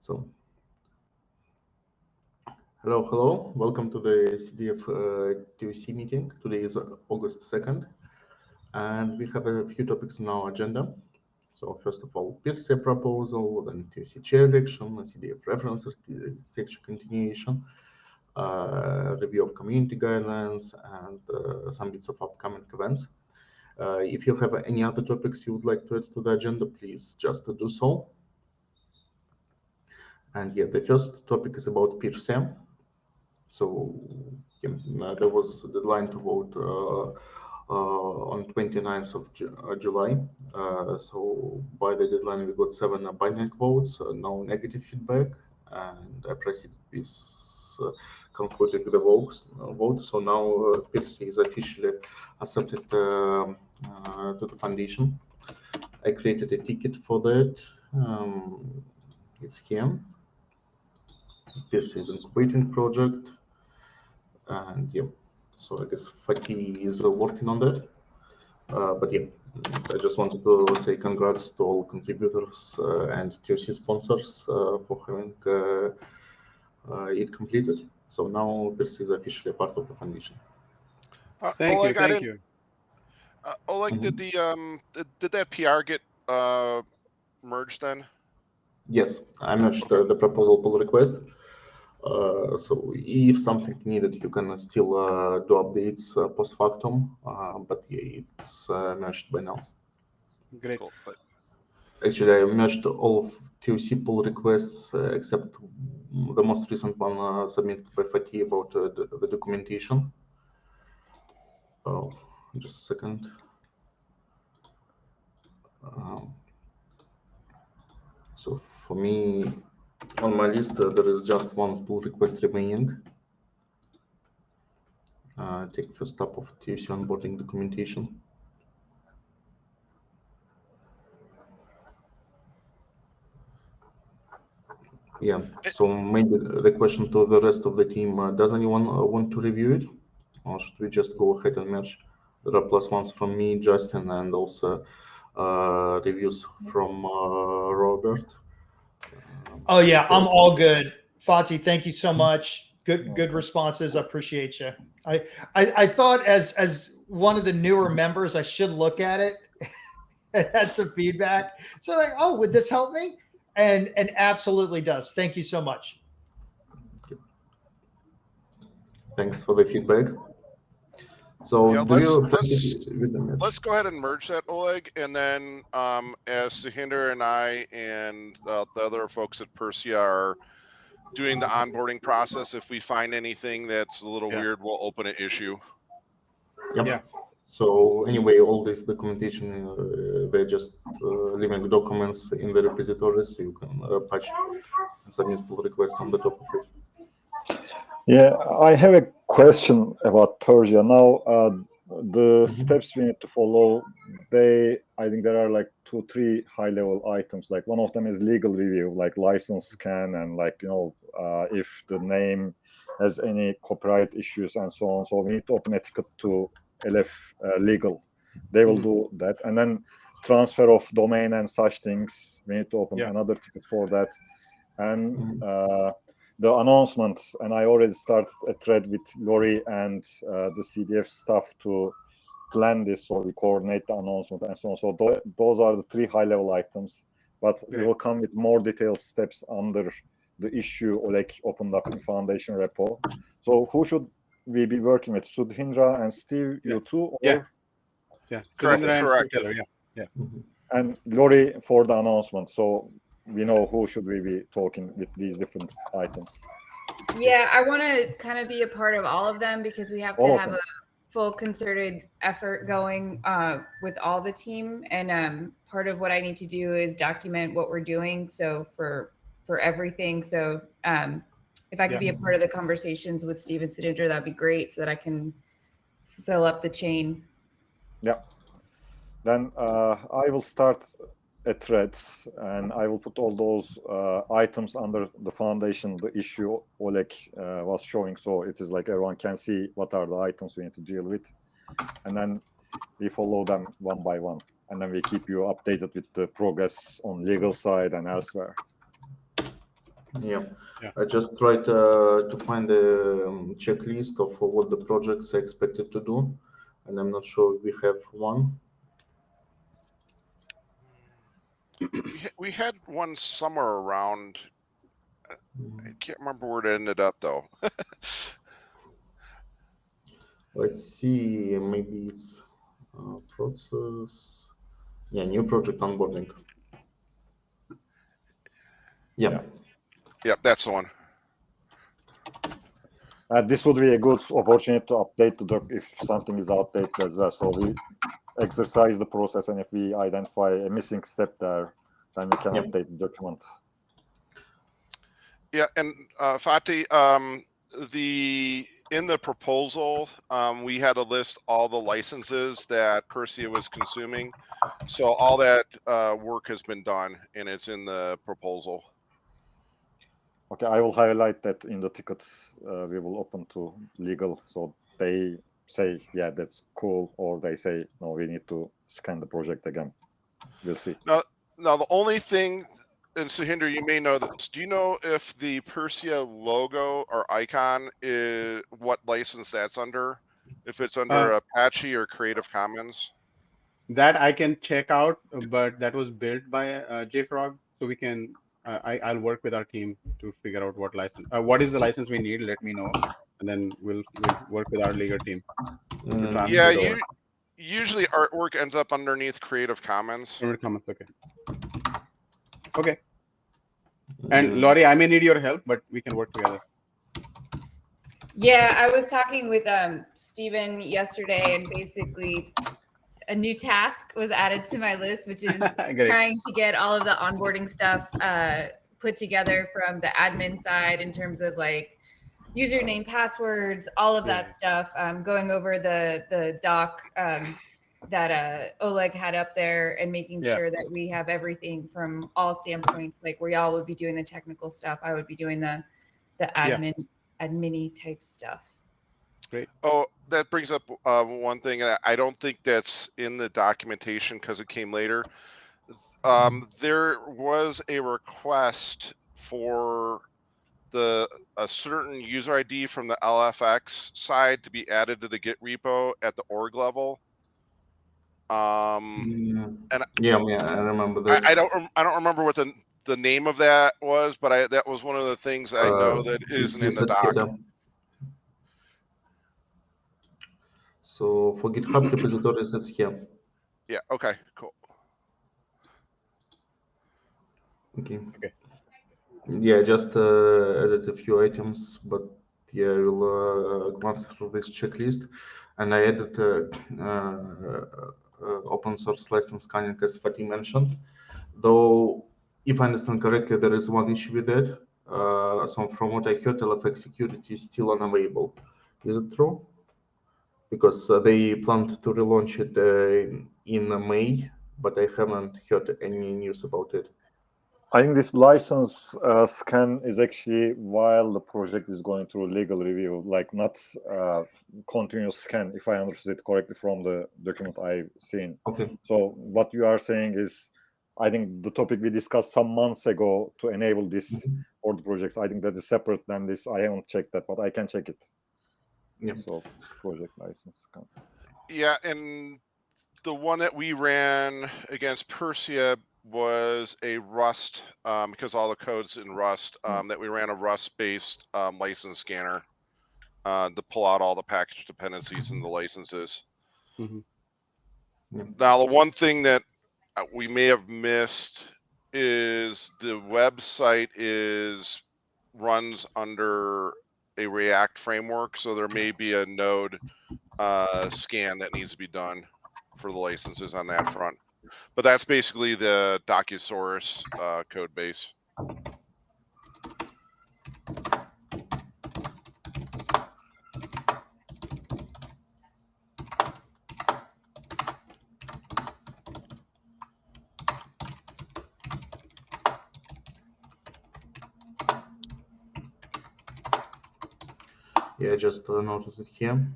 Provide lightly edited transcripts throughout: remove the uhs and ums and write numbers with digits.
So, hello. Welcome to the CDF TOC meeting. Today is August 2nd, and we have a few topics on our agenda. So, first of all, PIRSA proposal, then TOC chair election, CDF reference architecture continuation, review of community guidelines, and some bits of upcoming events. If you have any other topics you would like to add to the agenda, please just do so. And yeah, the first topic is about PIRSA. So there was a deadline to vote on 29th of July. So by the deadline, we got 7 binding votes, no negative feedback, and I proceeded with concluding the vote. So now PIRSA is officially accepted to the foundation. I created a ticket for that. It's here. PIRSA is incubating project. And yeah, so I guess Fatih is working on that. But yeah, I just wanted to say congrats to all contributors and TOC sponsors for having it completed. So now this is officially a part of the foundation. Thank you. Oleg, did that PR get merged then? Yes, I merged the proposal pull request. So if something needed, you can still do updates post factum, but yeah, it's merged by now. Great. Cool. Actually, I merged all of TOC pull requests except the most recent one submitted by Fatih about the documentation. Oh, just a second. So for me, on my list, there is just one pull request remaining. Take first step of TOC onboarding documentation. Yeah, so maybe the question to the rest of the team, does anyone want to review it? Or should we just go ahead and merge? There are plus ones from me, Justin, and also reviews from Robert. Oh yeah, I'm all good. Fatih, thank you so much. Good responses. I appreciate you. I thought as one of the newer members, I should look at it and had some feedback. So like, oh, would this help me? And absolutely does. Thank you so much. Thanks for the feedback. So yeah, let's go ahead and merge that, Oleg, and then as Sahinder and I and the other folks at Persia are doing the onboarding process, if we find anything that's a little weird, we'll open an issue. Yep. Yeah. So anyway, all this documentation, they're just living documents in the repositories, so you can patch and submit pull requests on the top of it. Yeah, I have a question about Persia. Now, the steps we need to follow, I think there are like 2-3 high-level items. Like one of them is legal review, like license scan and like, if the name has any copyright issues and so on. So we need to open a ticket to LF legal. They will do that. And then transfer of domain and such things, we need to open another ticket for that. And the announcements, and I already started a thread with Lori and the CDF staff to plan this, so we coordinate the announcement and so on. So those are the 3 high-level items, but we will come with more detailed steps under the issue Oleg opened up in Foundation repo. So who should we be working with? Sudhindra and Steve, you too? Or? Yeah. Correct. And Lori for the announcement. So we know who should we be talking with these different items. Yeah, I want to kind of be a part of all of them because we have to have a full concerted effort going with all the team. And part of what I need to do is document what we're doing. So for everything. So if I could be a part of the conversations with Steve and Sudhindra, that'd be great so that I can fill up the chain. Yeah. Then I will start a thread and I will put all those items under the foundation, the issue Oleg was showing. So it is like everyone can see what are the items we need to deal with. And then we follow them one by one. And then we keep you updated with the progress on legal side and elsewhere. Yeah. Yeah. I just tried to find the checklist of what the projects are expected to do, and I'm not sure we have one. We had one somewhere around. I can't remember where it ended up though. Let's see, maybe it's process. Yeah, new project onboarding. Yeah. Yep, that's the one. This would be a good opportunity to update the doc if something is outdated as well. So we exercise the process, and if we identify a missing step there, then we can update the document. Yeah, and Fatih, in the proposal, we had to list all the licenses that Persia was consuming. So all that work has been done, and it's in the proposal. Okay, I will highlight that in the tickets we will open to legal, so they say, yeah, that's cool, or they say, no, we need to scan the project again. We'll see. Now the only thing, and Suhinder, you may know this, do you know if the Persia logo or icon is what license that's under? If it's under Apache or Creative Commons? That I can check out, but that was built by JFrog, so we can. I'll work with our team to figure out what license. What is the license we need? Let me know, and then we'll work with our legal team to transfer Yeah, it over. usually artwork ends up underneath Creative Commons. Okay. Okay. And Laurie, I may need your help, but we can work together. Yeah, I was talking with Stephen yesterday, and basically a new task was added to my list, which is trying to get all of the onboarding stuff put together from the admin side in terms of like username, passwords, all of that stuff. Going over the doc that Oleg had up there and making sure that we have everything from all standpoints. Like where y'all would be doing the technical stuff, I would be doing the admin type stuff. Great. Oh, that brings up one thing. I don't think that's in the documentation because it came later. There was a request for a certain user ID from the LFX side to be added to the Git repo at the org level. And I remember that. I don't remember what the name of that was, but that was one of the things I know that isn't in the doc. So for GitHub repositories, it's here. Yeah. Okay. Cool. Okay. Yeah, just added a few items, but yeah, I will glance through this checklist, and I added open source license scanning as Fatih mentioned. Though, if I understand correctly, there is one issue with that. So from what I heard, LFX security is still unavailable. Is it true? Because they planned to relaunch it in May, but I haven't heard any news about it. I think this license scan is actually while the project is going through legal review, like not continuous scan, if I understood it correctly from the document I've seen. Okay. So what you are saying is, I think the topic we discussed some months ago to enable this for the projects, I think that is separate than this. I haven't checked that, but I can check it. Yeah. So project license scan. Yeah, and the one that we ran against Persia was a Rust, because all the code's in Rust, that we ran a Rust-based license scanner to pull out all the package dependencies and the licenses. Now, the one thing that we may have missed is the website runs under a React framework, so there may be a node scan that needs to be done for the licenses on that front. But that's basically the Docusaurus code base. Yeah, just noted it here.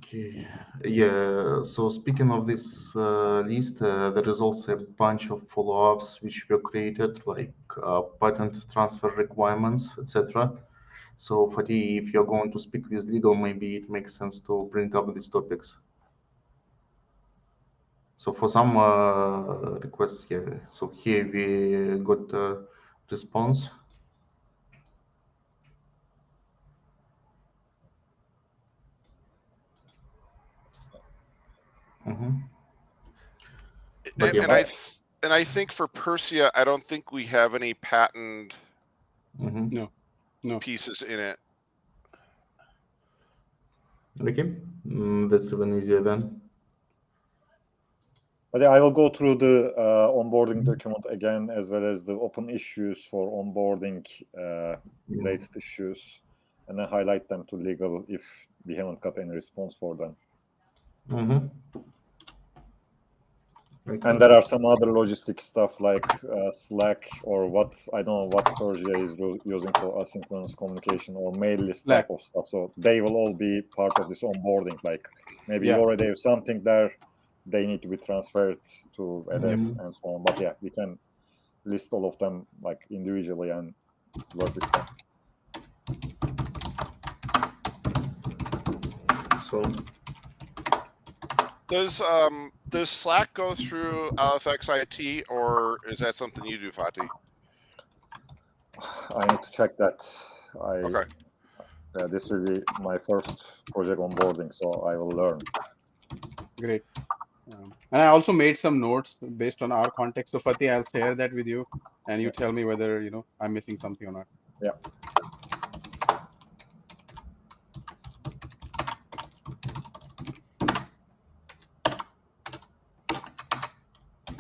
Okay. Yeah. So speaking of this list, there is also a bunch of follow-ups which were created, like patent transfer requirements, etc. So, Fatih, if you're going to speak with legal, maybe it makes sense to bring up these topics. So for some requests here, so here we got a response. Mm-hmm. And I think for Persia, I don't think we have any patent No pieces in it. Okay, that's even easier then. But yeah, I will go through the onboarding document again, as well as the open issues for onboarding related issues, and then highlight them to legal if we haven't got any response for them. And there are some other logistic stuff like Slack or what, I don't know what Persia is using for asynchronous communication, or mail list type of stuff. So they will all be part of this onboarding. Like maybe you already have something there, they need to be transferred to EDF and so on. But yeah, we can list all of them like individually and work with them. So does Slack go through LFX IT, or is that something you do, Fatih? I need to check that. Okay. This will be my first project onboarding, so I will learn. Great. And I also made some notes based on our context. So Fatih, I'll share that with you, and you tell me whether I'm missing something or not. Yeah.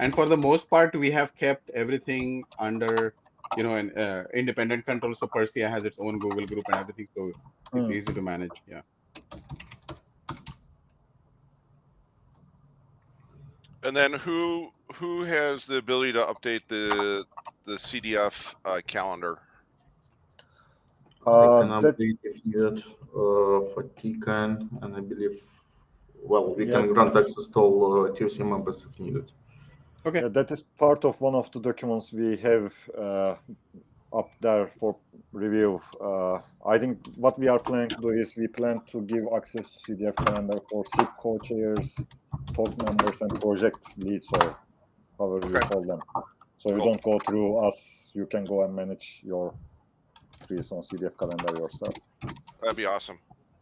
And for the most part, we have kept everything under an independent control. So Persia has its own Google group and everything, so it's easy to manage. Yeah. And then who has the ability to update the CDF calendar? I can update if needed for TCAN, and I believe, well, we can grant access to all TOC members if needed. Okay. That is part of one of the documents we have up there for review. I think what we are planning to do is we plan to give access to CDF calendar for SIP co-chairs, TOC members, and project leads, or however you call them. So you don't go through us. You can go and manage your trees on CDF calendar yourself. That'd be awesome.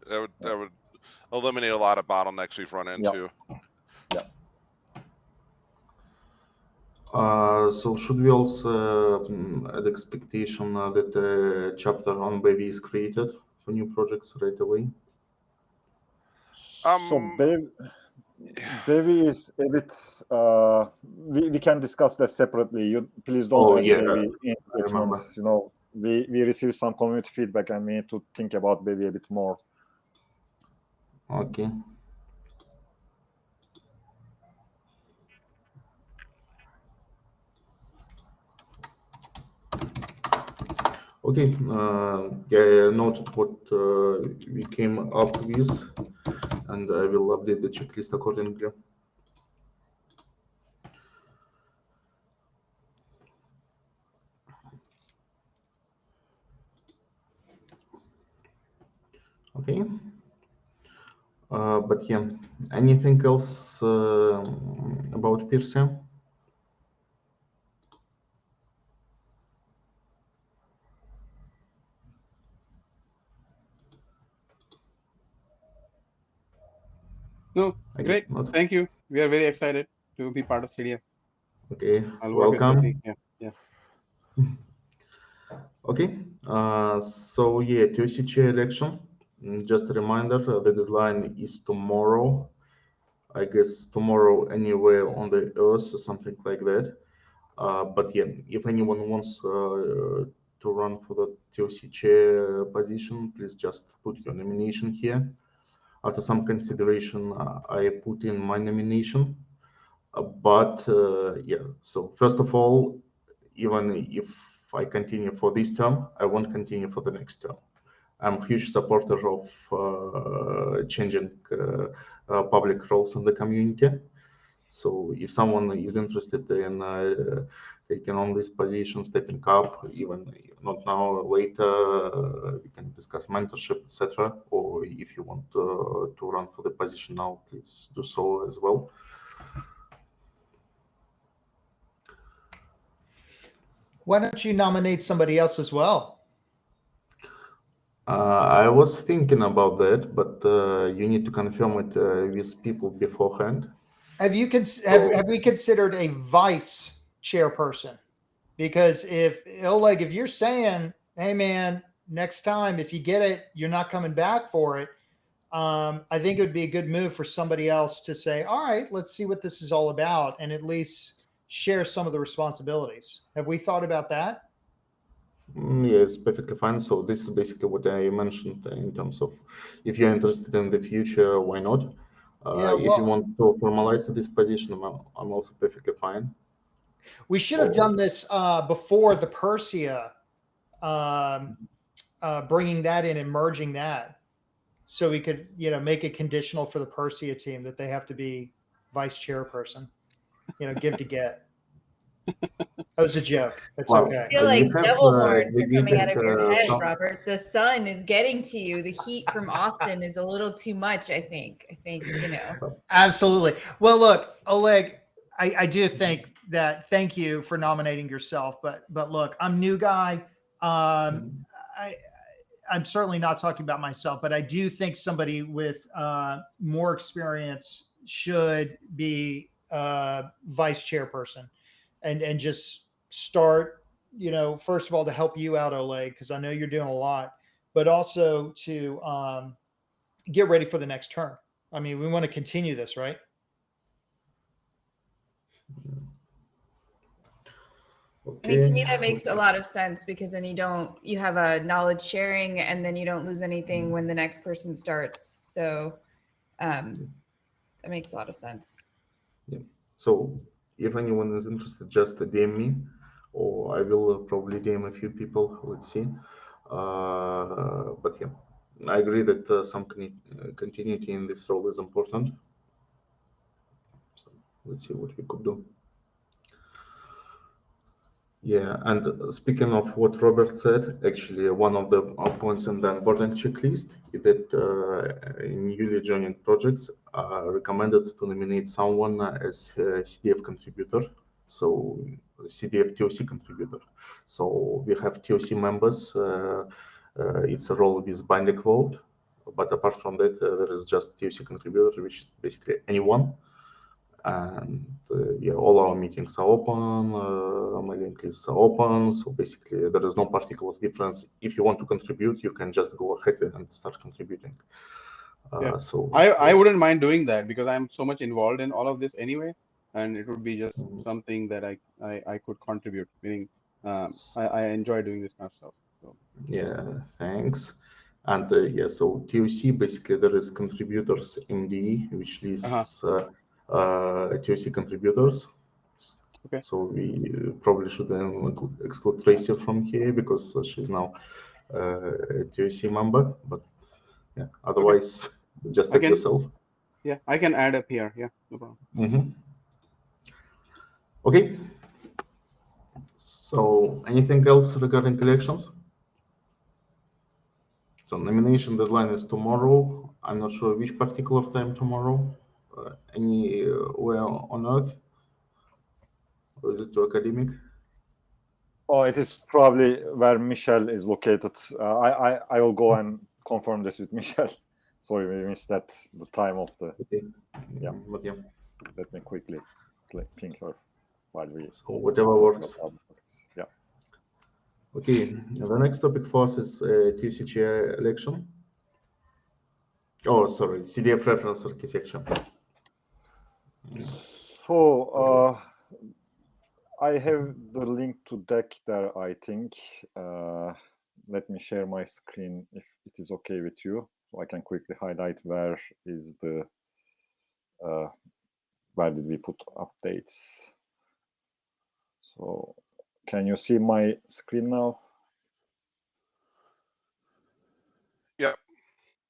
That would eliminate a lot of bottlenecks we've run into. Yeah. So should we also add expectation that a chapter on Baby is created for new projects right away? So Baby is a bit. We can discuss that separately. You please don't add Baby in documents. We received some community feedback, and we need to think about Baby a bit more. Okay. Okay, I noted what we came up with, and I will update the checklist accordingly. Okay. But yeah, anything else about Persia? No, great. Thank you. We are very excited to be part of CDF. Okay, I'll work welcome. with yeah. Okay, so yeah, TOC chair election. Just a reminder, the deadline is tomorrow. I guess tomorrow anywhere on the earth or something like that. But yeah, if anyone wants to run for the TOC chair position, please just put your nomination here. After some consideration, I put in my nomination. But yeah, so first of all, even if I continue for this term, I won't continue for the next term. I'm a huge supporter of changing public roles in the community. So if someone is interested in taking on this position, stepping up, even not now, later, we can discuss mentorship, etc. Or if you want to run for the position now, please do so as well. Why don't you nominate somebody else as well? I was thinking about that, but you need to confirm it with people beforehand. Have we considered a vice chairperson? Because if Oleg, if you're saying, "Hey man, next time if you get it, you're not coming back for it," I think it would be a good move for somebody else to say, "All right, let's see what this is all about," and at least share some of the responsibilities. Have we thought about that? Yeah, it's perfectly fine. So this is basically what I mentioned in terms of if you're interested in the future, why not? If you want to formalize this position, I'm also perfectly fine. We should have done this before the Persia, bringing that in and merging that, so we could, make it conditional for the Persia team that they have to be vice chairperson. Give to get. That was a joke. That's okay. I feel like devil horns are coming out of your head, Robert. The sun is getting to you. The heat from Austin is a little too much, I think. Absolutely. Well, look, Oleg, I do think that, thank you for nominating yourself, but look, I'm new guy. I'm certainly not talking about myself, but I do think somebody with more experience should be vice chairperson and just start, first of all, to help you out, Oleg, because I know you're doing a lot, but also to get ready for the next term. I mean, we want to continue this, right? I mean, to me, that makes a lot of sense, because then you have a knowledge sharing, and then you don't lose anything when the next person starts. So that makes a lot of sense. Yeah. So if anyone is interested, just DM me, or I will probably DM a few people. Let's see. But yeah, I agree that some continuity in this role is important. So let's see what we could do. Yeah, and speaking of what Robert said, actually one of the points in the onboarding checklist is that newly joining projects are recommended to nominate someone as a CDF contributor, so CDF TOC contributor. So we have TOC members. It's a role with binding vote, but apart from that, there is just TOC contributor, which is basically anyone. And yeah, all our meetings are open, my link lists are open, so basically there is no particular difference. If you want to contribute, you can just go ahead and start contributing. So I wouldn't mind doing that, because I'm so much involved in all of this anyway, and it would be just something that I could contribute, meaning I enjoy doing this kind of stuff. So. Yeah, thanks. And yeah, so TOC, basically there is contributors MD, which lists TOC contributors. Okay. So we probably should exclude Tracy from here, because she's now a TOC member, but yeah, otherwise just add yourself. Yeah, I can add up here. Yeah, no problem. Okay. So anything else regarding elections? So nomination deadline is tomorrow. I'm not sure which particular time tomorrow. Anywhere on Earth? Or is it too academic? Oh, it is probably where Michelle is located. I will go and confirm this with Michelle. Sorry, we missed the time of the. Okay. Yeah. But yeah. Let me quickly ping her while we. So whatever works. Yeah. Okay. The next topic for us is TC chair election. Oh, sorry, CDF reference architecture. So I have the link to deck there, I think. Let me share my screen if it is okay with you, so I can quickly highlight where is the where did we put updates. So can you see my screen now?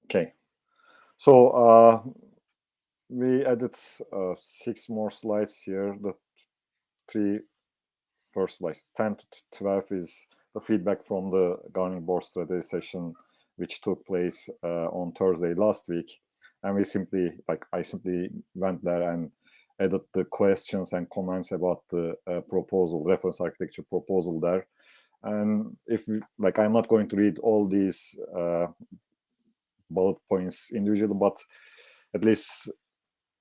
Okay. So we added 6 more slides here. The 3 first slides, 10 to 12, is the feedback from the governing board strategy session, which took place on Thursday last week. And we simply, I simply went there and added the questions and comments about the proposal, reference architecture proposal there. And if I'm not going to read all these bullet points individually, but at least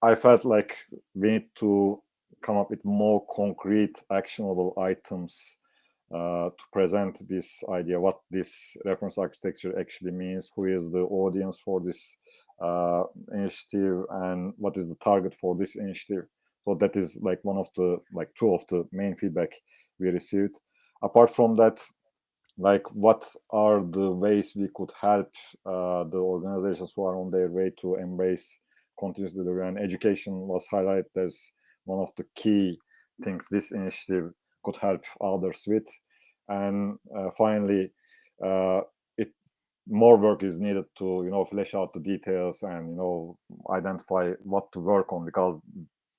I felt like we need to come up with more concrete, actionable items to present this idea, what this reference architecture actually means, who is the audience for this initiative, and what is the target for this initiative. So that is one of the 2 of the main feedback we received. Apart from that, what are the ways we could help the organizations who are on their way to embrace continuous delivery, and education was highlighted as one of the key things this initiative could help others with. And finally, more work is needed to flesh out the details and identify what to work on, because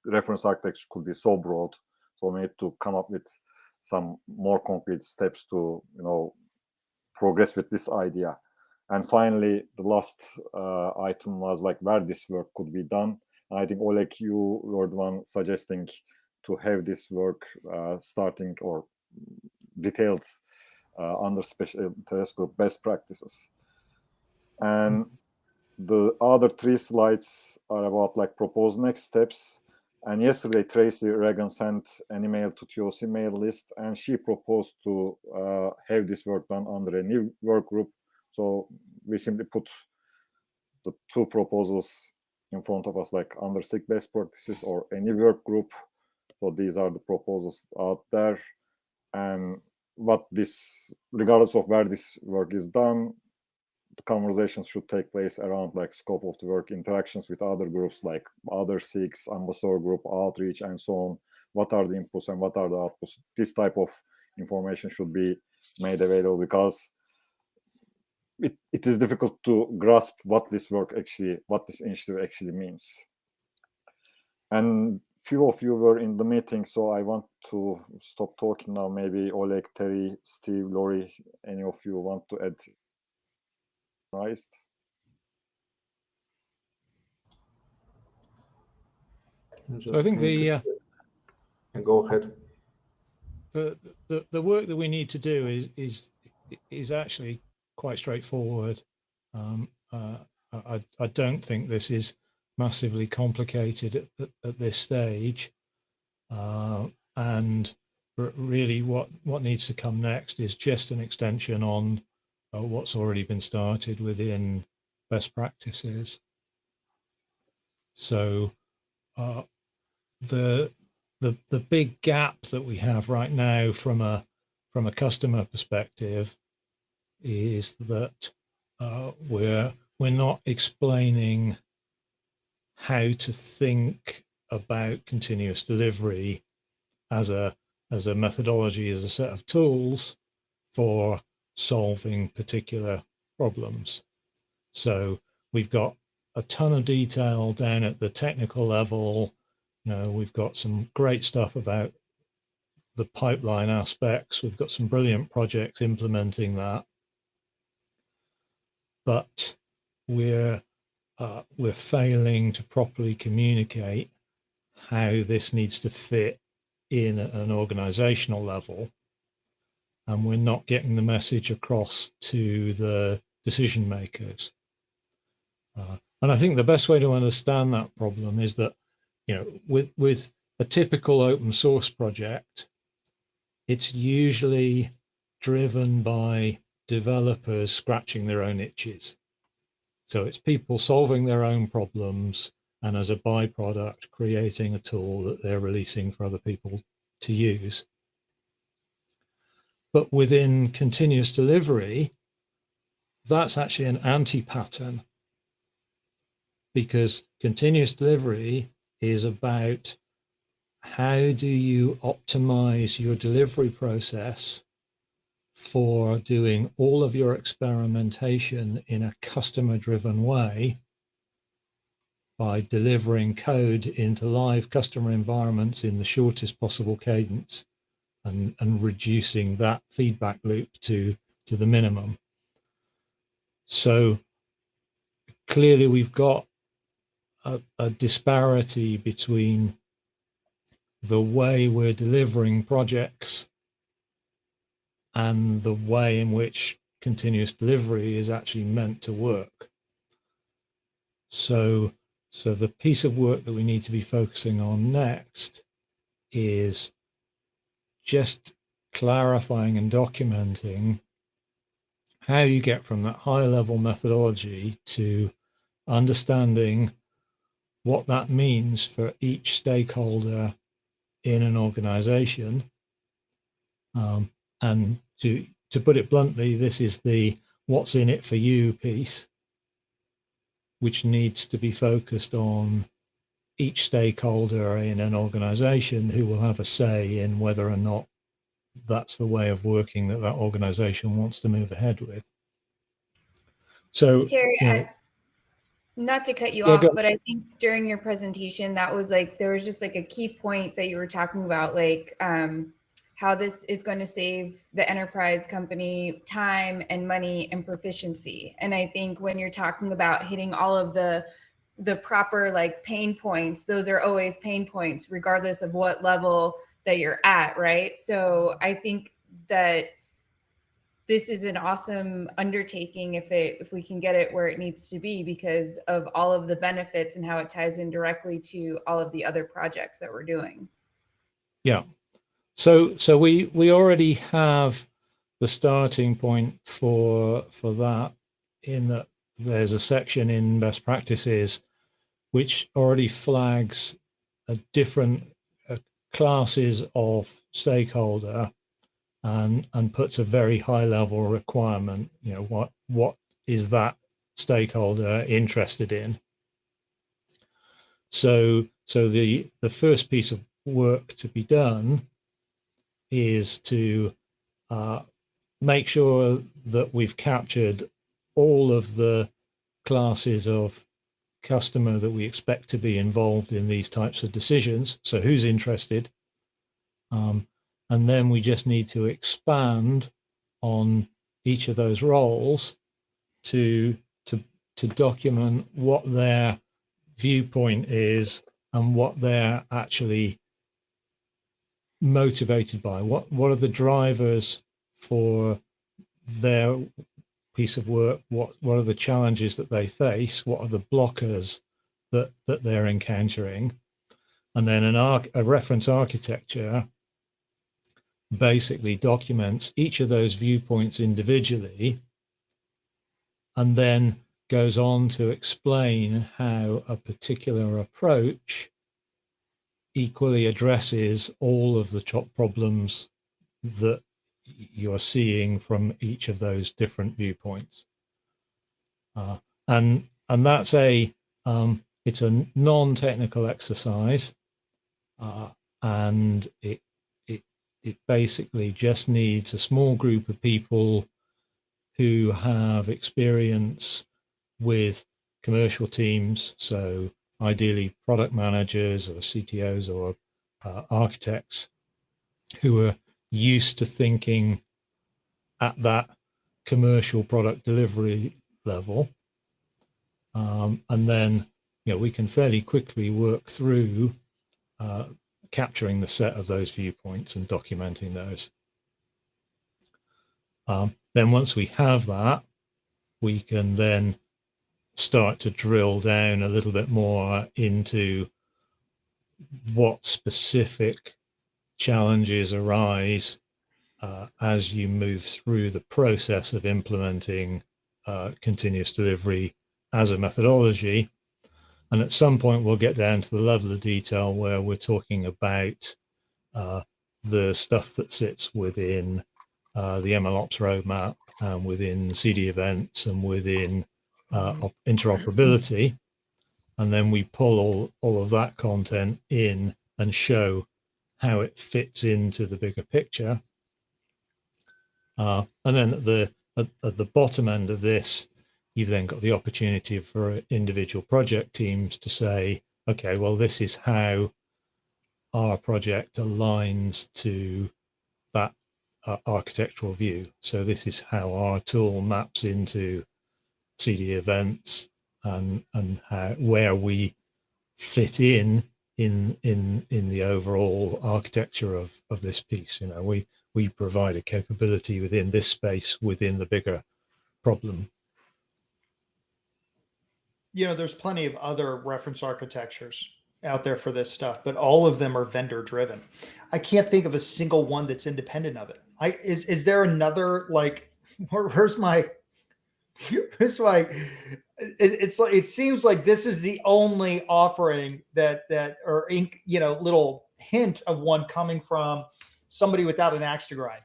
reference architecture could be so broad. So we need to come up with some more concrete steps to progress with this idea. And finally, the last item was where this work could be done. And I think, Oleg, you were the one suggesting to have this work starting or detailed under special interest group best practices. And the other 3 slides are about proposed next steps. And yesterday, Tracy Reagan sent an email to TOC mail list, and she proposed to have this work done under a new work group. So we simply put the 2 proposals in front of us, under SIG best practices or a new work group. So these are the proposals out there. And regardless of where this work is done, the conversations should take place around scope of the work, interactions with other groups like other SIGs, ambassador group, outreach, and so on. What are the inputs and what are the outputs? This type of information should be made available, because it is difficult to grasp what this initiative actually means. And few of you were in the meeting, so I want to stop talking now. Maybe Oleg, Terry, Steve, Lori, any of you want to add? So I think go ahead. The work that we need to do is actually quite straightforward. I don't think this is massively complicated at this stage, and really what needs to come next is just an extension on what's already been started within best practices. So the big gap that we have right now from a customer perspective is that we're not explaining how to think about continuous delivery as a methodology, as a set of tools for solving particular problems. So we've got a ton of detail down at the technical level. We've got some great stuff about the pipeline aspects. We've got some brilliant projects implementing that, but we're failing to properly communicate how this needs to fit in at an organizational level, and we're not getting the message across to the decision makers. And I think the best way to understand that problem is that, with a typical open source project, it's usually driven by developers scratching their own itches. So it's people solving their own problems, and as a byproduct, creating a tool that they're releasing for other people to use. But within continuous delivery, that's actually an anti-pattern, because continuous delivery is about how do you optimize your delivery process for doing all of your experimentation in a customer-driven way by delivering code into live customer environments in the shortest possible cadence and reducing that feedback loop to the minimum. So clearly we've got a disparity between the way we're delivering projects and the way in which continuous delivery is actually meant to work. So the piece of work that we need to be focusing on next is just clarifying and documenting how you get from that high level methodology to understanding what that means for each stakeholder in an organization. And to put it bluntly, this is the what's in it for you piece, which needs to be focused on each stakeholder in an organization who will have a say in whether or not that's the way of working that organization wants to move ahead with. So, Terry, not to cut you off, but I think during your presentation, that was like, there was just like a key point that you were talking about, like how this is going to save the enterprise company time and money and proficiency. And I think when you're talking about hitting all of the proper like pain points, those are always pain points, regardless of what level that you're at, right? So I think that this is an awesome undertaking if we can get it where it needs to be, because of all of the benefits and how it ties in directly to all of the other projects that we're doing. Yeah. So we already have the starting point for that, in that there's a section in best practices which already flags different classes of stakeholder and puts a very high level requirement. You know, what is that stakeholder interested in? So the first piece of work to be done is to make sure that we've captured all of the classes of customer that we expect to be involved in these types of decisions. So who's interested? And then we just need to expand on each of those roles to document what their viewpoint is and what they're actually motivated by. What are the drivers for their piece of work? What are the challenges that they face? What are the blockers that they're encountering? And then a reference architecture basically documents each of those viewpoints individually, and then goes on to explain how a particular approach equally addresses all of the top problems that you're seeing from each of those different viewpoints. And that's it's a non-technical exercise, and it basically just needs a small group of people who have experience with commercial teams, so ideally product managers or CTOs or architects, who are used to thinking at that commercial product delivery level. And then, you know, we can fairly quickly work through capturing the set of those viewpoints and documenting those. Then once we have that, we can then start to drill down a little bit more into what specific challenges arise as you move through the process of implementing continuous delivery as a methodology. And at some point, we'll get down to the level of detail where we're talking about the stuff that sits within the MLOps roadmap and within CD events and within interoperability. And then we pull all of that content in and show how it fits into the bigger picture. And then at the bottom end of this, you've then got the opportunity for individual project teams to say, okay, well, this is how our project aligns to that architectural view. So this is how our tool maps into CD events and how, where we fit in the overall architecture of this piece. You know, we provide a capability within this space within the bigger problem. You know, there's plenty of other reference architectures out there for this stuff, but all of them are vendor driven. I can't think of a single one that's independent of it. Is there another, like, where's my it's like it's like, it seems like this is the only offering that or you know, little hint of one coming from somebody without an axe to grind.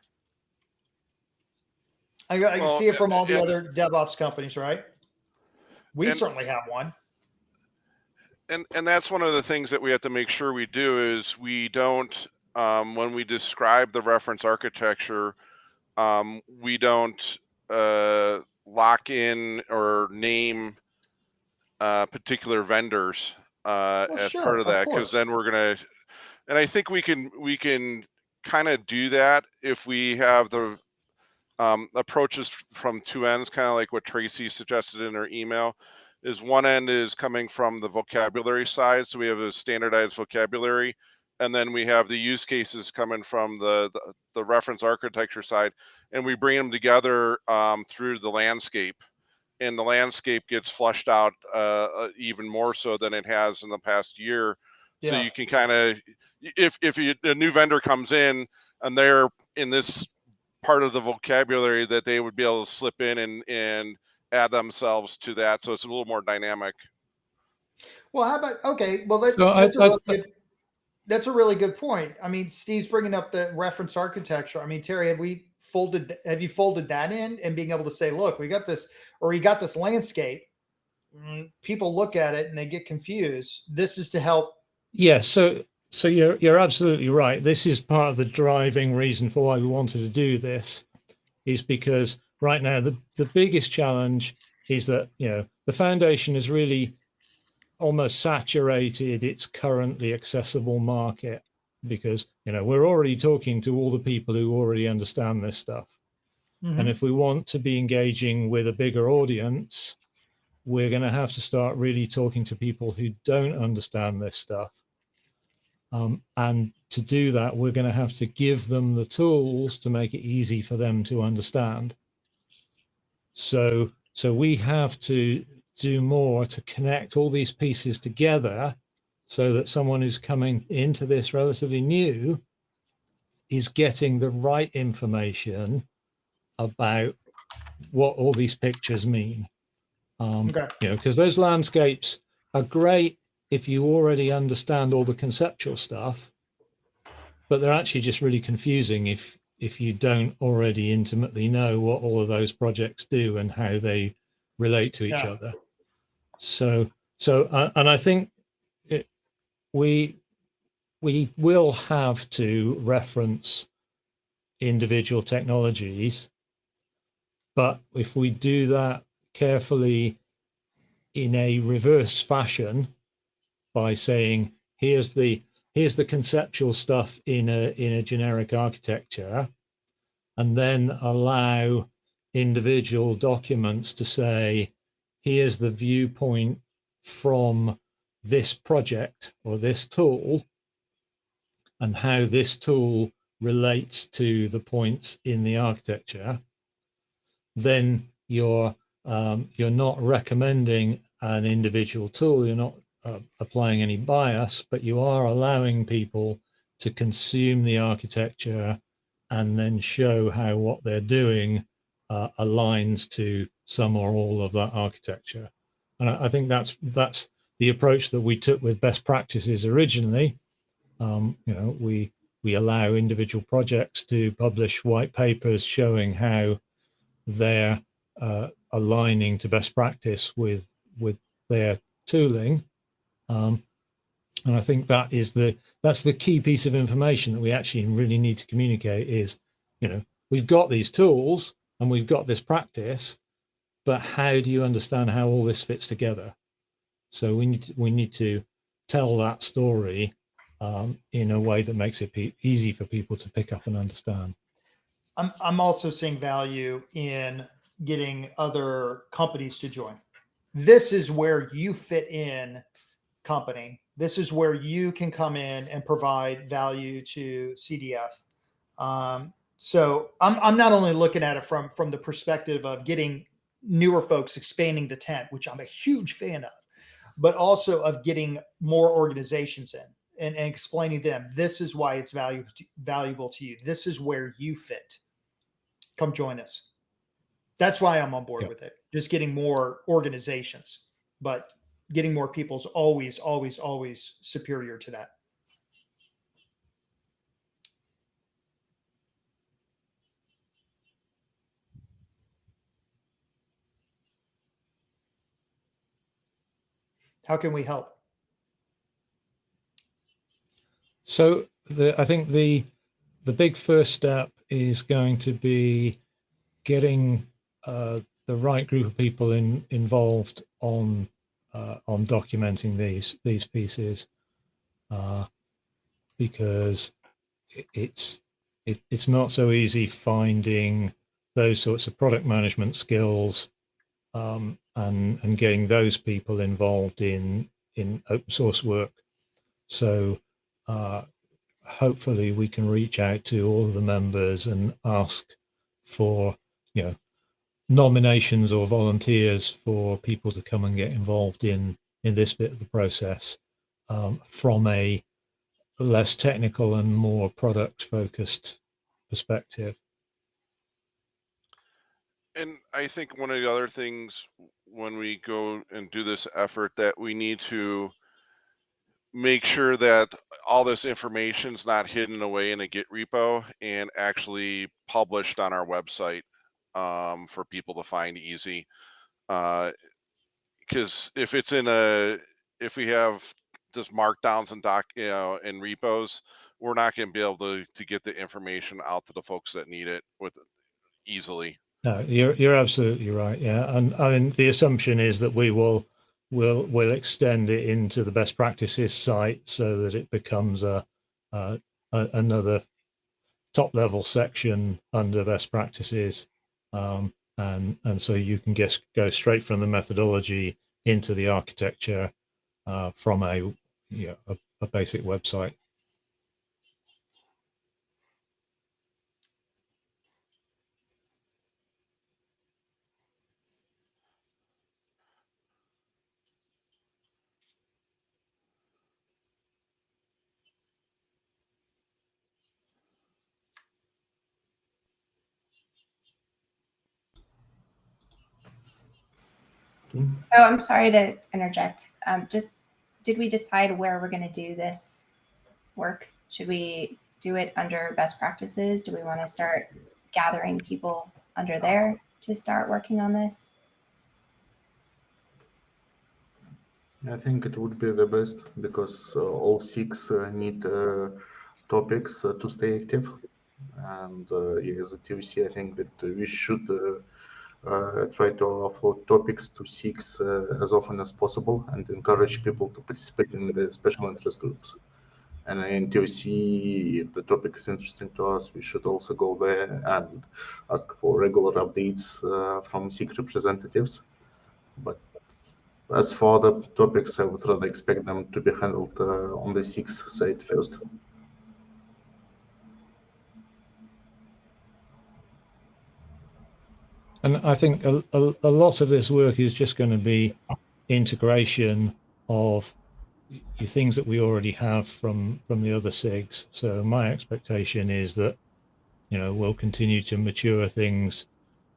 I see it from all the other DevOps companies, right? We certainly have one. And that's one of the things that we have to make sure we do is we don't, when we describe the reference architecture, we don't lock in or name particular vendors as part of that, because then we're gonna, and I think we can kind of do that if we have the approaches from two ends, kind of like what Tracy suggested in her email. Is one end is coming from the vocabulary side, so we have a standardized vocabulary, and then we have the use cases coming from the reference architecture side, and we bring them together through the landscape, and the landscape gets flushed out even more so than it has in the past year. So you can kind of, if a new vendor comes in and they're in this part of the vocabulary, that they would be able to slip in and add themselves to that, so it's a little more dynamic. Well, how about, okay, well, that's a really good point. I mean, Steve's bringing up the reference architecture. I mean, Terry, have you folded that in and being able to say, look, we got this, or you got this landscape, people look at it and they get confused. This is to help. Yeah, so you're absolutely right. This is part of the driving reason for why we wanted to do this, is because right now the biggest challenge is that, you know, the foundation is really almost saturated its currently accessible market, because, you know, we're already talking to all the people who already understand this stuff. And if we want to be engaging with a bigger audience, we're going to have to start really talking to people who don't understand this stuff. And to do that, we're going to have to give them the tools to make it easy for them to understand. So we have to do more to connect all these pieces together so that someone who's coming into this relatively new is getting the right information about what all these pictures mean. You know, because those landscapes are great if you already understand all the conceptual stuff, but they're actually just really confusing if you don't already intimately know what all of those projects do and how they relate to each other. So and I think we will have to reference individual technologies, but if we do that carefully in a reverse fashion, by saying here's the conceptual stuff in a generic architecture, and then allow individual documents to say, here's the viewpoint from this project or this tool, and how this tool relates to the points in the architecture, then you're not recommending an individual tool, you're not applying any bias, but you are allowing people to consume the architecture and then show how what they're doing aligns to some or all of that architecture. And I think that's the approach that we took with best practices originally. You know, we allow individual projects to publish white papers showing how they're aligning to best practice with their tooling. And I think that's the key piece of information that we actually really need to communicate is, you know, we've got these tools and we've got this practice, but how do you understand how all this fits together? So we need to tell that story in a way that makes it easy for people to pick up and understand. I'm also seeing value in getting other companies to join. This is where you fit in, company. This is where you can come in and provide value to CDF. So I'm not only looking at it from the perspective of getting newer folks, expanding the tent, which I'm a huge fan of, but also of getting more organizations in and explaining to them, this is why it's valuable to you. This is where you fit. Come join us. That's why I'm on board with it. Just getting more organizations, but getting more people is always, always, always superior to that. How can we help? So I think the big first step is going to be getting the right group of people involved on documenting these pieces, because it's not so easy finding those sorts of product management skills, and getting those people involved in open source work. So hopefully we can reach out to all of the members and ask for, nominations or volunteers for people to come and get involved in this bit of the process, from a less technical and more product focused perspective. And I think one of the other things when we go and do this effort that we need to make sure that all this information is not hidden away in a Git repo and actually published on our website, for people to find easy. Because if we have just markdowns and and repos, we're not going to be able to get the information out to the folks that need it easily. No, you're absolutely right. Yeah, and I mean the assumption is that we'll extend it into the best practices site so that it becomes another top level section under best practices, and so you can go straight from the methodology into the architecture from a basic website. So I'm sorry to interject. Did we decide where we're going to do this work? Should we do it under best practices? Do we want to start gathering people under there to start working on this? I think it would be the best, because all 6 need topics to stay active. And as a TOC, I think that we should try to offload topics to 6 as often as possible and encourage people to participate in the special interest groups. And in TOC, if the topic is interesting to us, we should also go there and ask for regular updates from SIG representatives. But as for other topics, I would rather expect them to be handled on the SIG side first. And I think a lot of this work is just going to be integration of things that we already have from the other SIGs. So my expectation is that, we'll continue to mature things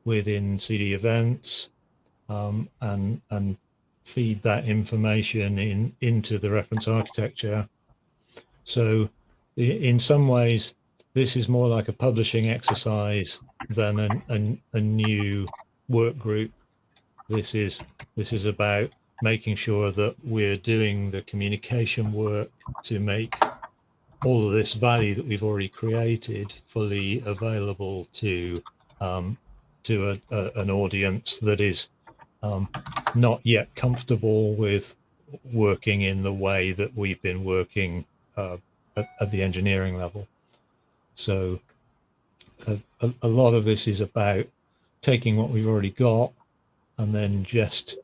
within CD events, and feed that information into the reference architecture. So in some ways, this is more like a publishing exercise than a new work group. This is about making sure that we're doing the communication work to make all of this value that we've already created fully available to an audience that is not yet comfortable with working in the way that we've been working at the engineering level. So a lot of this is about taking what we've already got and then just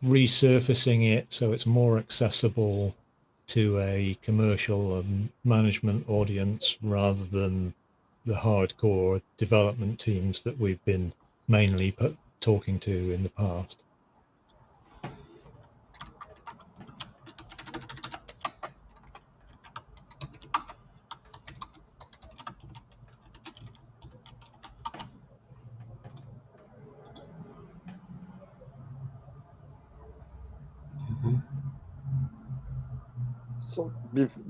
resurfacing it so it's more accessible to a commercial and management audience rather than the hardcore development teams that we've been mainly talking to in the past. So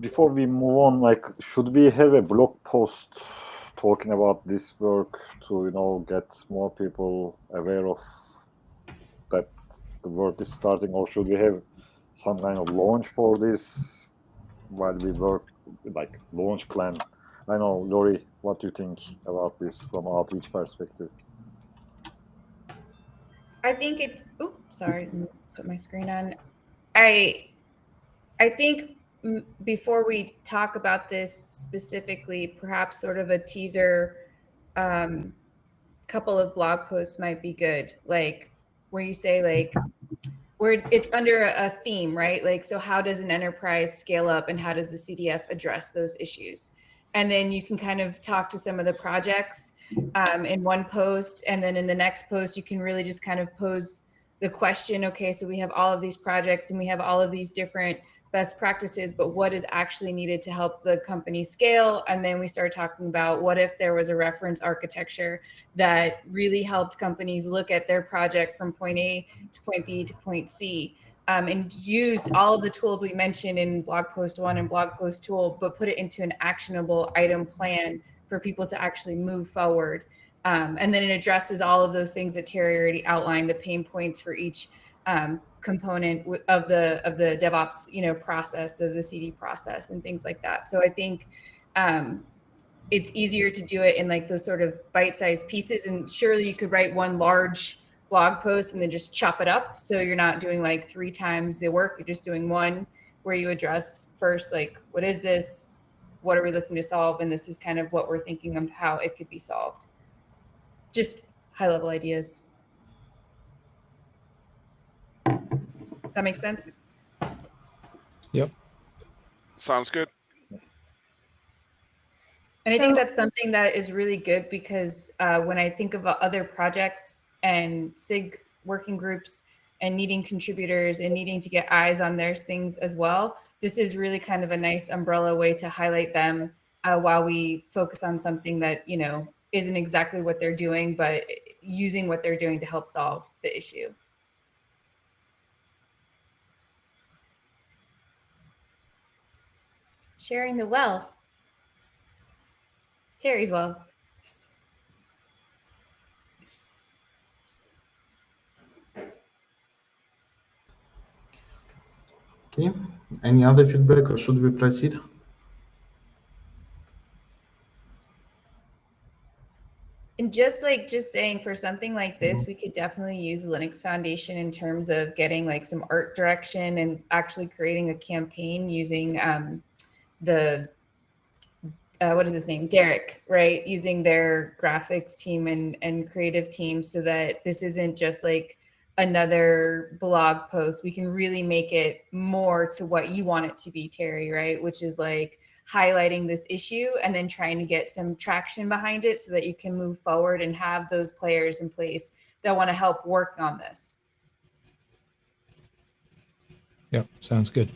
before we move on, like, should we have a blog post talking about this work to, you know, get more people aware of that the work is starting, or should we have some kind of launch for this while we work, like launch plan? I know, Lori, what do you think about this from outreach perspective? I think it's, oops, sorry, didn't put my screen on. I think before we talk about this specifically, perhaps sort of a teaser, couple of blog posts might be good. Like where you say like, where it's under a theme, right? Like, so how does an enterprise scale up and how does the CDF address those issues? And then you can kind of talk to some of the projects in one post. And then in the next post, you can really just kind of pose the question, okay, so we have all of these projects and we have all of these different best practices, but what is actually needed to help the company scale? And then we start talking about what if there was a reference architecture that really helped companies look at their project from point A to point B to point C, and used all of the tools we mentioned in blog post 1 and blog post 2, but put it into an actionable item plan for people to actually move forward. And then it addresses all of those things that Terry already outlined, the pain points for each component of the DevOps, process, of the CD process and things like that. So I think it's easier to do it in like those sort of bite-sized pieces. And surely you could write one large blog post and then just chop it up. So you're not doing like 3 times the work. You're just doing one where you address first, like, what is this? What are we looking to solve? And this is kind of what we're thinking of how it could be solved. Just high-level ideas. Does that make sense? Yep. Sounds good. And I think that's something that is really good because when I think of other projects and SIG working groups and needing contributors and needing to get eyes on their things as well, this is really kind of a nice umbrella way to highlight them while we focus on something that, isn't exactly what they're doing, but using what they're doing to help solve the issue. Sharing the wealth. Terry's wealth. Okay, any other feedback or should we proceed? And just saying for something like this, we could definitely use Linux Foundation in terms of getting like some art direction and actually creating a campaign using what is his name? Derek, right? Using their graphics team and creative team so that this isn't just like another blog post. We can really make it more to what you want it to be, Terry, right? Which is like highlighting this issue and then trying to get some traction behind it so that you can move forward and have those players in place that want to help work on this. Yeah, sounds good.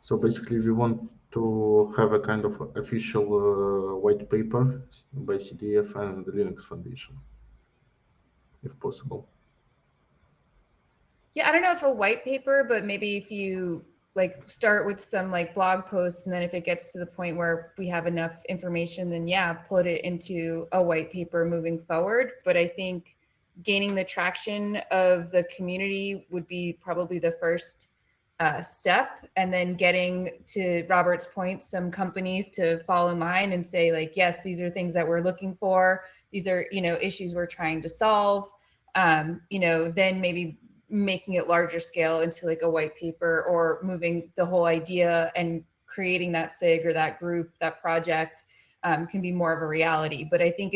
So basically we want to have a kind of official white paper by CDF and the Linux Foundation, if possible. Yeah, I don't know if a white paper, but maybe if you like start with some like blog posts, and then if it gets to the point where we have enough information, then yeah, put it into a white paper moving forward. But I think gaining the traction of the community would be probably the first step, and then getting, to Robert's point, some companies to fall in line and say like, yes, these are things that we're looking for. These are, issues we're trying to solve. Then maybe making it larger scale into like a white paper, or moving the whole idea and creating that SIG or that group, that project can be more of a reality. But I think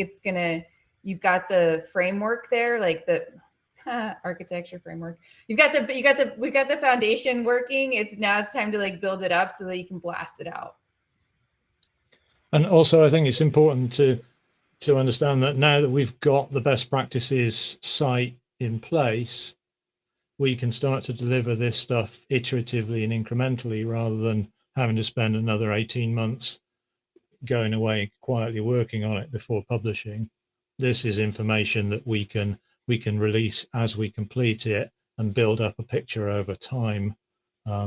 you've got the framework there, like the architecture framework. We got the foundation working. It's time to like build it up so that you can blast it out. And also, I think it's important to understand that now that we've got the best practices site in place, we can start to deliver this stuff iteratively and incrementally, rather than having to spend another 18 months going away quietly working on it before publishing. This is information that we can release as we complete it and build up a picture over time.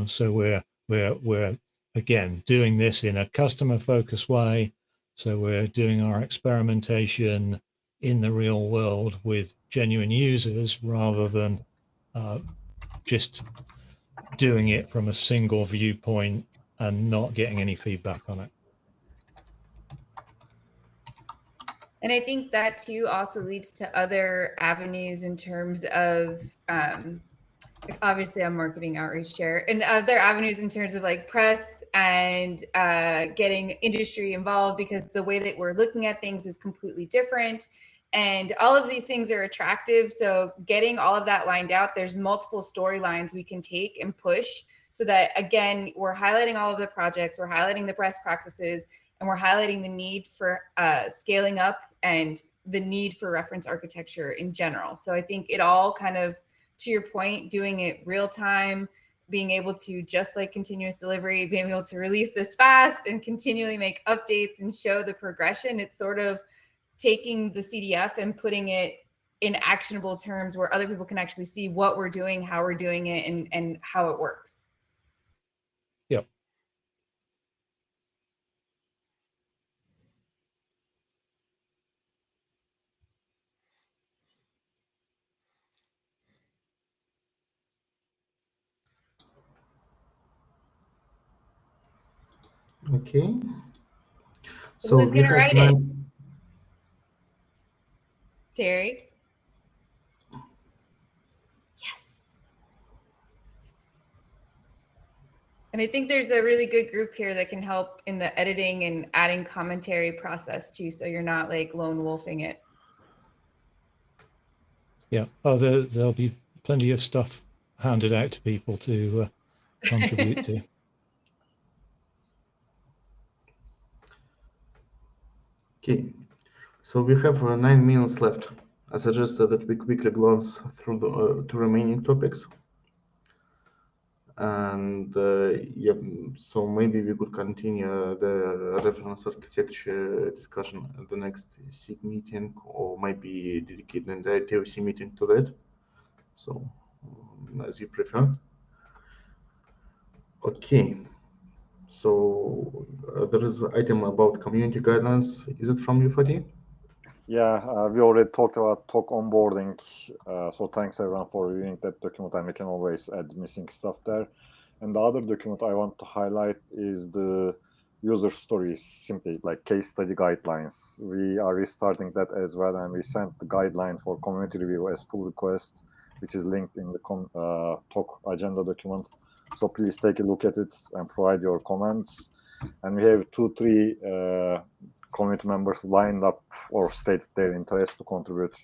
So we're again doing this in a customer focused way. So we're doing our experimentation in the real world with genuine users, rather than just doing it from a single viewpoint and not getting any feedback on it. And I think that too also leads to other avenues in terms of, obviously I'm marketing outreach chair, and other avenues in terms of like press and getting industry involved, because the way that we're looking at things is completely different. And all of these things are attractive. So getting all of that lined out, there's multiple storylines we can take and push, so that again, we're highlighting all of the projects, we're highlighting the best practices, and we're highlighting the need for scaling up and the need for reference architecture in general. So I think it all kind of, to your point, doing it real time, being able to, just like continuous delivery, being able to release this fast and continually make updates and show the progression. It's sort of taking the CDF and putting it in actionable terms where other people can actually see what we're doing, how we're doing it, and how it works. Yep. Okay. So who's going to write it? Terry? Yes. And I think there's a really good group here that can help in the editing and adding commentary process too, so you're not like lone wolfing it. Yeah. Oh, there'll be plenty of stuff handed out to people to contribute to. Okay, so we have 9 minutes left. I suggest that we quickly glance through the two remaining topics. And yeah, so maybe we could continue the reference architecture discussion at the next SIG meeting, or maybe dedicate the entire TOC meeting to that. So as you prefer. Okay. So there is an item about community guidelines. Is it from you, Fatih? Yeah, we already talked about TOC onboarding. So thanks everyone for reviewing that document, and we can always add missing stuff there. And the other document I want to highlight is the user stories, simply like case study guidelines. We are restarting that as well, and we sent the guideline for community review as pull request, which is linked in the TOC agenda document. So please take a look at it and provide your comments. And we have 2-3 community members lined up or stated their interest to contribute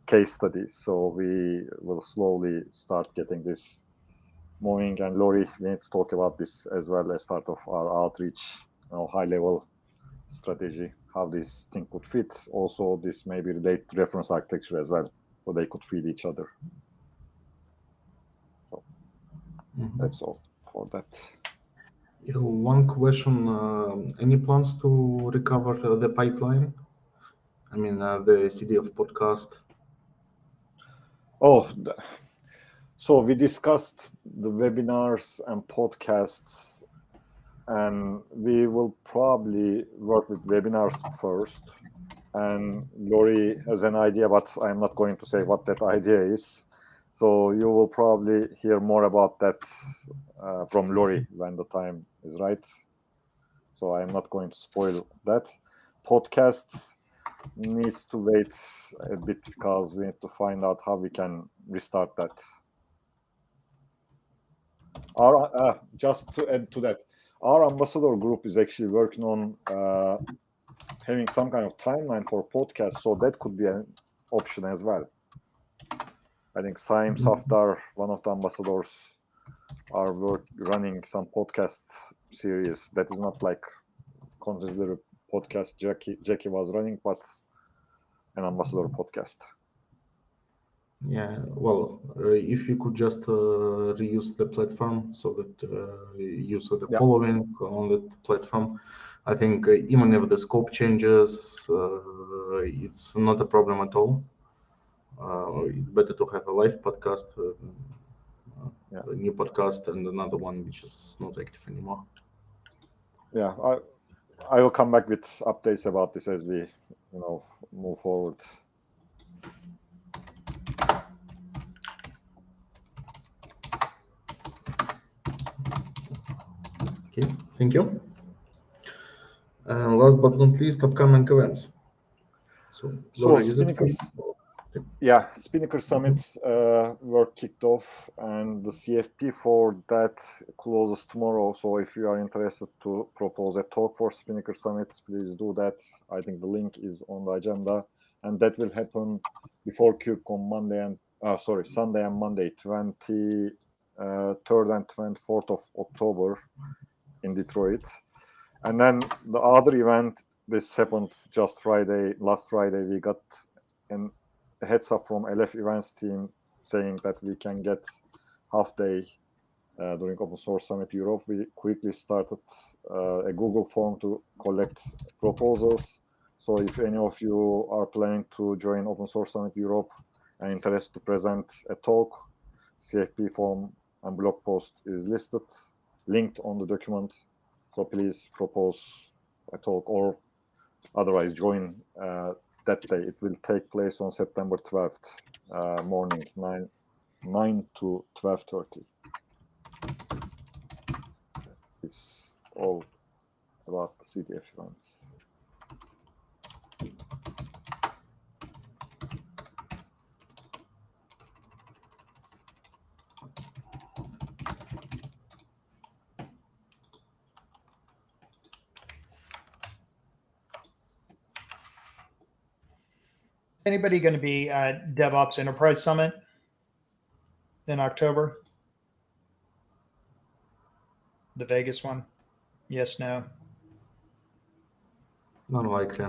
case studies. So we will slowly start getting this moving. And Lori, we need to talk about this as well as part of our outreach, high-level strategy, how this thing could fit. Also, this may be related to reference architecture as well, so they could feed each other. So that's all for that. Yeah, one question, any plans to recover the pipeline? I mean, the CDF podcast. Oh, so we discussed the webinars and podcasts, and we will probably work with webinars first. And Lori has an idea, but I'm not going to say what that idea is. So you will probably hear more about that from Lori when the time is right. So I'm not going to spoil that. Podcasts needs to wait a bit because we need to find out how we can restart that. Just to add to that, our ambassador group is actually working on having some kind of timeline for podcasts, so that could be an option as well. I think Saim Safdar, one of the ambassadors, are running some podcast series that is not like considered a podcast Jackie was running, but an ambassador podcast. Yeah, well, if you could just reuse the platform so that use the following on the platform, I think even if the scope changes, it's not a problem at all. It's better to have a live podcast, a new podcast, and another one which is not active anymore. Yeah, I will come back with updates about this as we, move forward. Okay, thank you. And last but not least, upcoming events. So Spinnaker Summit were kicked off, and the CFP for that closes tomorrow. So if you are interested to propose a talk for Spinnaker Summit, please do that. I think the link is on the agenda, and that will happen before KubeCon Sunday and Monday, 23rd and 24th of October in Detroit. And then the other event, this happened just last Friday, we got a heads up from LF events team saying that we can get half day during Open Source Summit Europe. We quickly started a Google form to collect proposals. So if any of you are planning to join Open Source Summit Europe and interested to present a talk, CFP form and blog post is linked on the document. So please propose a talk or otherwise join that day. It will take place on September 12th morning, 9 to 12:30. It's all about CDF events. Anybody going to be at DevOps Enterprise Summit in October? The Vegas one? Yes, no? Not likely.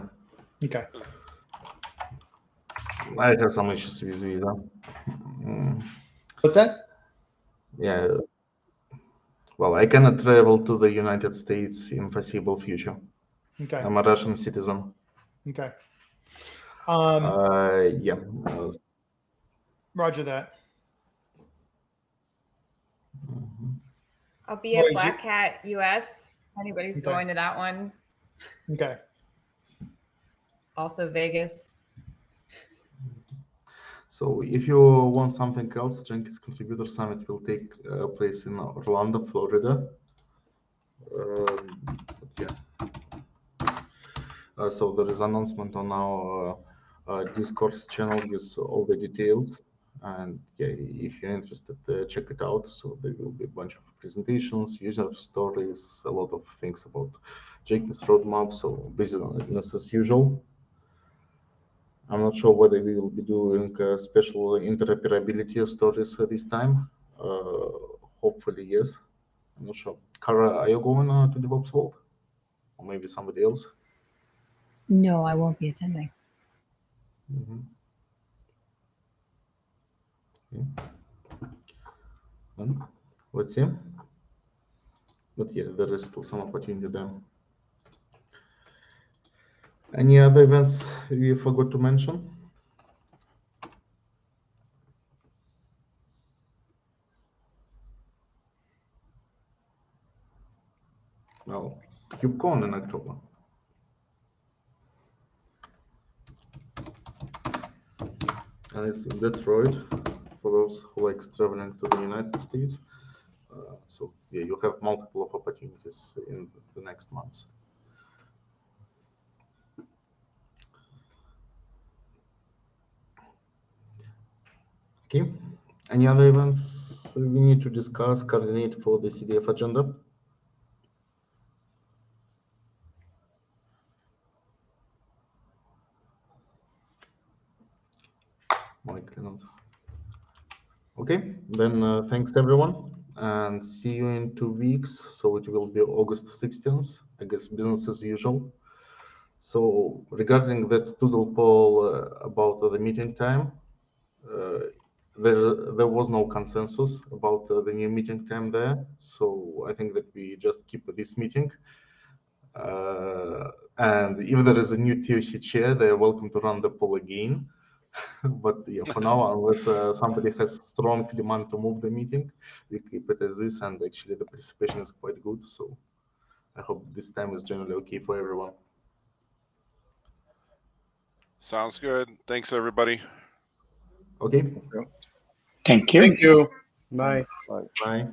Okay. I have some issues with visa. What's that? Yeah. Well, I cannot travel to the United States in foreseeable future. Okay. I'm a Russian citizen. Okay. Yeah. Roger that. I'll be at Black Hat US. Anybody's going to that one. Okay. Also Vegas. So if you want something else, Jenkins Contributor Summit will take place in Orlando, Florida. So there is an announcement on our Discord channel with all the details. And yeah, if you're interested, check it out. So there will be a bunch of presentations, user stories, a lot of things about Jenkins roadmap. So business as usual. I'm not sure whether we will be doing special interoperability stories this time. Hopefully, yes. I'm not sure. Kara, are you going to DevOps World? Or maybe somebody else? No, I won't be attending. Mm-hmm. Okay. Well, let's see. But yeah, there is still some opportunity there. Any other events we forgot to mention? Well, KubeCon in October. And it's in Detroit, for those who likes traveling to the United States. So yeah, you have multiple of opportunities in the next months. Okay. Any other events we need to discuss, coordinate for the CDF agenda? Likely not. Okay, then thanks everyone, and see you in 2 weeks. So it will be August 16th, I guess, business as usual. So regarding that doodle poll about the meeting time, there was no consensus about the new meeting time there. So I think that we just keep this meeting. And if there is a new TOC chair, they are welcome to run the poll again. But yeah, for now, unless somebody has strong demand to move the meeting, we keep it as this. And actually, the participation is quite good. So I hope this time is generally okay for everyone. Sounds good. Thanks, everybody. Okay. Thank you. Thank you. Bye. Bye. Bye.